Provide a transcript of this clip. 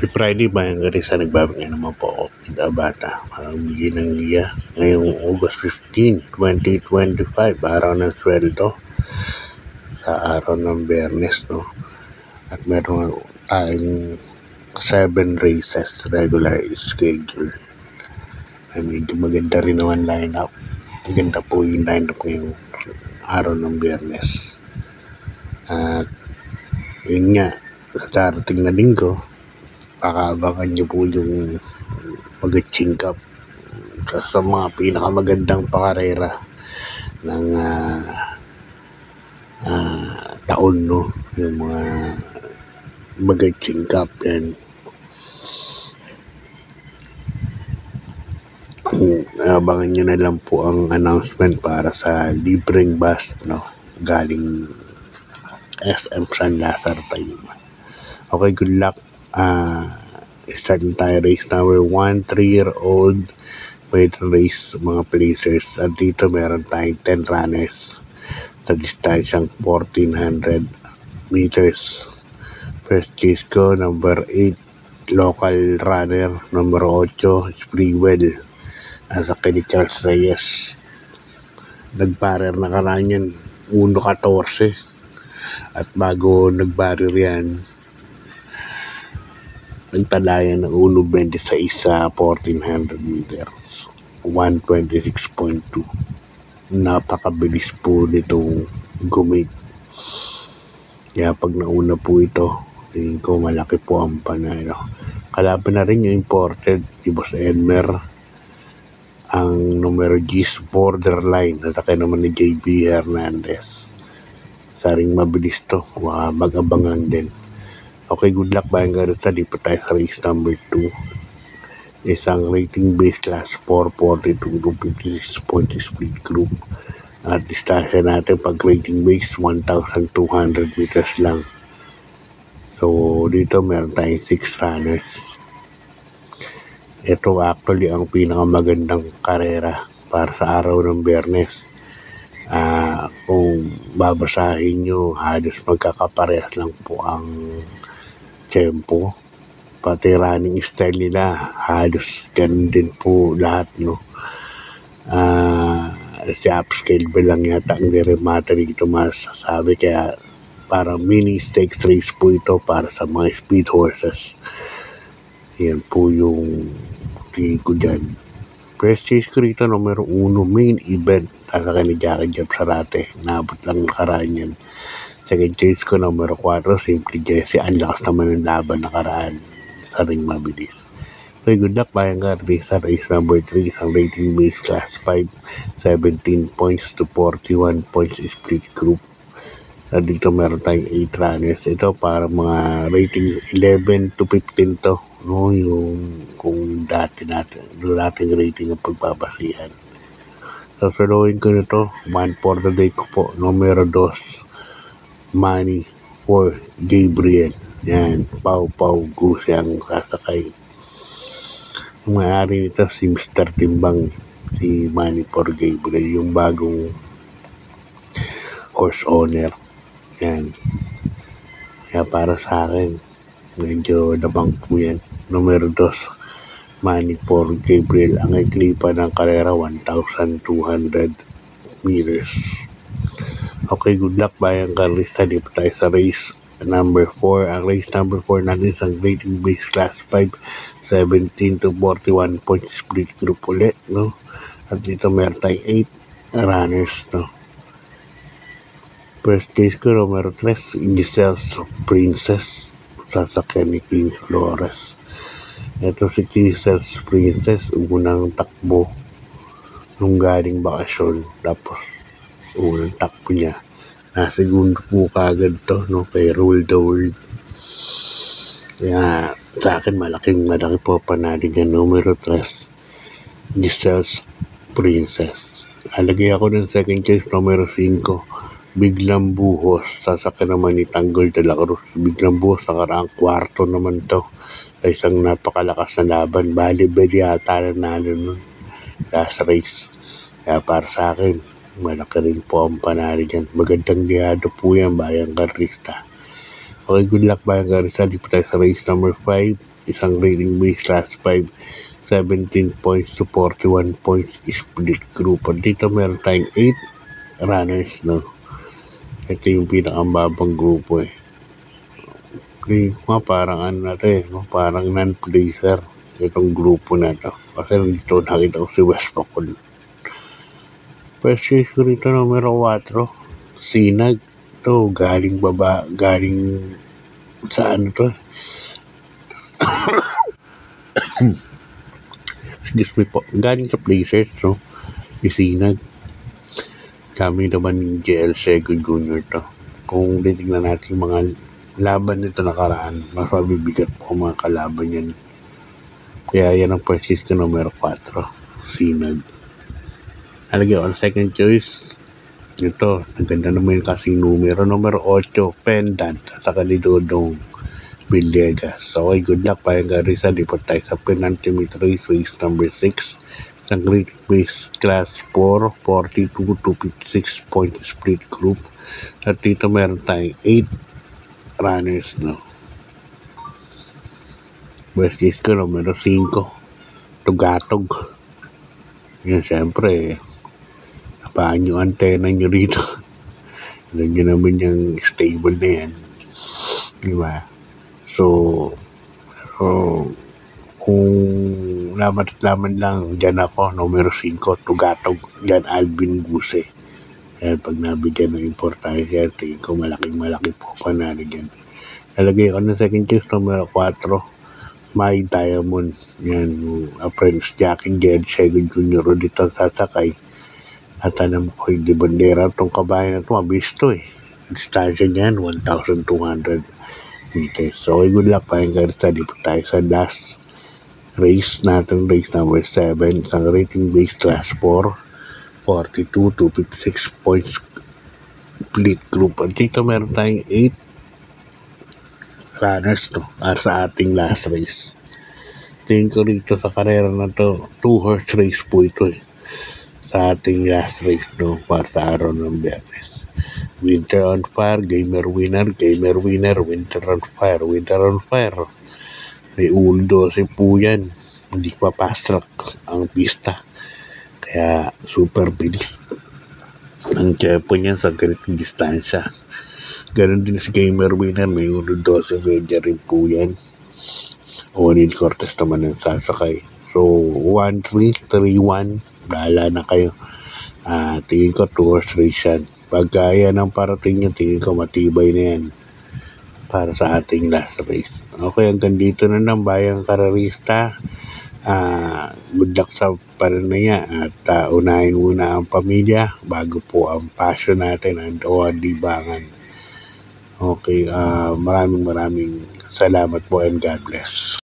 Happy Friday, Bayan Garissa. Nagbabagay naman po ako, Pida Bata. Magbigay ng giya ngayong August 15, 2025, araw ng sweldo sa araw ng Biyernes, no? At meron tayong 7 races regular schedule. Ay medyo maganda rin naman lineup. Maganda po yung lineup ngayong araw ng Biyernes. At yun nga, sa darating na linggo, pakaabangan nyo po yung mag-ching cup sa mga pinakamagandang pakarera ng taon, no? Yung mga mag-ching cup yan. Abangan nyo na lang po ang announcement para sa libreng bus, no? Galing SM San Lazaro tayo. Okay, good luck. Start na tayo race number 1, 3-year-old weight race mga placers. At dito meron tayong 10 runners sa distansyang 1,400 meters. First chase ko, number 8, local runner, number 8, Spreewell. Sa kay Charles Reyes. Nag-barrier na karaan yan, 1.14. At bago nag-barrier yan, nagtalayan ng 1.26 sa 1,400 meters. 1:26.2. Napakabilis po nitong gumit. Kaya pag nauna po ito, tingin ko malaki po ang panalo. Kalaban na rin yung imported, si Boss Elmer. Ang numero G's borderline, natake naman ni JB Hernandez. Saring mabilis to, mag-abang lang din. Okay, good luck Bayan Garissa. Di pa tayo sa race number 2. Isang rating base class 442 to 56 point split group. At distansya natin pag rating base 1,200 meters lang. So dito meron tayong 6 runners. Ito actually ang pinakamagandang karera para sa araw ng Biyernes. Kung babasahin nyo, halos magkakaparehas lang po ang tempo, pati running style nila halos ganun din po lahat, no? Si upscale ba lang yata ang niremata dito masasabi, kaya parang mini stakes race po ito para sa mga speed horses. Yan po yung tingin ko dyan. First chase ko rito, numero 1, main event, sasakay ni Jackie Jeb Sarate, naabot lang nakaraan yan. Second chase ko, numero 4, Simply Jesse. Ang lakas naman ng laban nakaraan. Sa ring mabilis. Okay, good luck Bayan Garissa. Race number 3, isang rating base class 5, 17 points to 41 points split group. At dito meron tayong 8 runners. Ito para mga rating 11 to 15 to. No, yung kung dating rating ang pagbabasihan. So, suluhin ko nito. 1 for the day ko po. Numero 2. Money for Gabriel. Yan, Pau Goose ang sasakay. Ang may-ari nito si Mr. Timbang, si Money for Gabriel, yung bagong horse owner. Yan. Kaya para sa akin, medyo labang po yan. Numero 2, Money for Gabriel. Ang iklipa ng karera, 1,200 meters. Okay, good luck Bayan Garissa. Dito tayo sa race number 4. Ang race number 4 natin isang rating base class 5, 17 to 41 point split group ulit, no? At dito meron tayong 8 runners, no? First case ko, numero 3, Giselle's Princess, sasakyan ni King Flores. Ito si Giselle's Princess, unang takbo nung galing bakasyon, tapos unang takbo niya, segundo po kagad to, no, kay Rule the World. Kaya sa akin malaki po panalo niya. Numero 3, Giselle's Princess. Alagay ako ng second choice, numero 5, Biglang Buhos, sasakyan naman ni Tanggol de la Cruz. Biglang Buhos, nakaraang kwarto naman to sa isang napakalakas na laban. Bali-bali yata na nun last race. Kaya para sa akin, malaki rin po ang panalo dyan. Magandang liyado po yan, Bayan Garissa. Okay, good luck Bayan Garissa. Dito tayo sa race number 5. Isang rating base last 5, 17 points to 41 points split group. At dito meron tayong 8 runners, no? Ito yung pinakamababang grupo eh. Tingin ko parang ano na to eh, no? Parang non-placer itong grupo na to. Kasi dito nakita ko si West Pakul. First case ko rito numero 4, Sinag. To galing sa ano to? Excuse me po. Galing sa Blazers, no? Sinag. Kami naman yung JL Sego Jr. to. Kung titignan natin yung mga laban nito nakaraan, mas mabibigat po ang mga kalaban yan. Kaya yan ang first case ko numero 4, Sinag. Halagay ko ang second choice. Ito, naganda naman yung kasing numero 8, Pendant, sa kanidodong Villegas. So, okay, good luck. Payang Garissa, lipat tayo sa penultimate race number 6. Isang rating base class 4, 42 to 56 point split group. At dito meron tayong 8 runners, no? Best case ko, numero 5, Tugatog. Yan, syempre, apaan yung antena nyo rito. Alam nyo naman yung stable na yan. Diba? So, kung laman lang, dyan ako, numero 5, Tugatog. Dyan, Alvin Guse. Yan, pag nabigyan ng importansya, tingin ko malaki po panalo dyan. Nalagay ko ng second case, numero 4, My Diamond. Yan, Prince Jackie Ged, Second Junior dito sasakay. At alam ko, hindi bandera itong kabayan na ito, mabisto eh. Distansya niyan, 1,200 meters. So, good luck pa yung Garissa. Dito tayo sa last race natin, race number 7. Isang rating base class 4, 42 to 56 points split group. At dito meron tayong 8 runners to sa ating last race. Tingin ko rito sa karera na to, 2-horse race po ito eh. Sa ating last race, no, para sa araw ng Biyernes. Winter on Fire, Gamer Winner, Winter on Fire. May ulo 12 po yan. Hindi pa fast track ang pista. Kaya super bilis ang tempo niyan sa ganitong distansya. Ganon din si Gamer Winner, may ulo 12 medya rin po yan. Juanil Cortez naman ang sasakay. So, 1-3, 3-1. Bahala na kayo. Tingin ko 2-horse race yan. Pagka yan ang parating nyo, tingin ko matibay na yan para sa ating last race. Okay, hanggang dito na ng Bayang Karerista. Good luck sa pananaya at unahin muna ang pamilya bago po ang passion natin o ang libangan. Okay, maraming salamat po and God bless.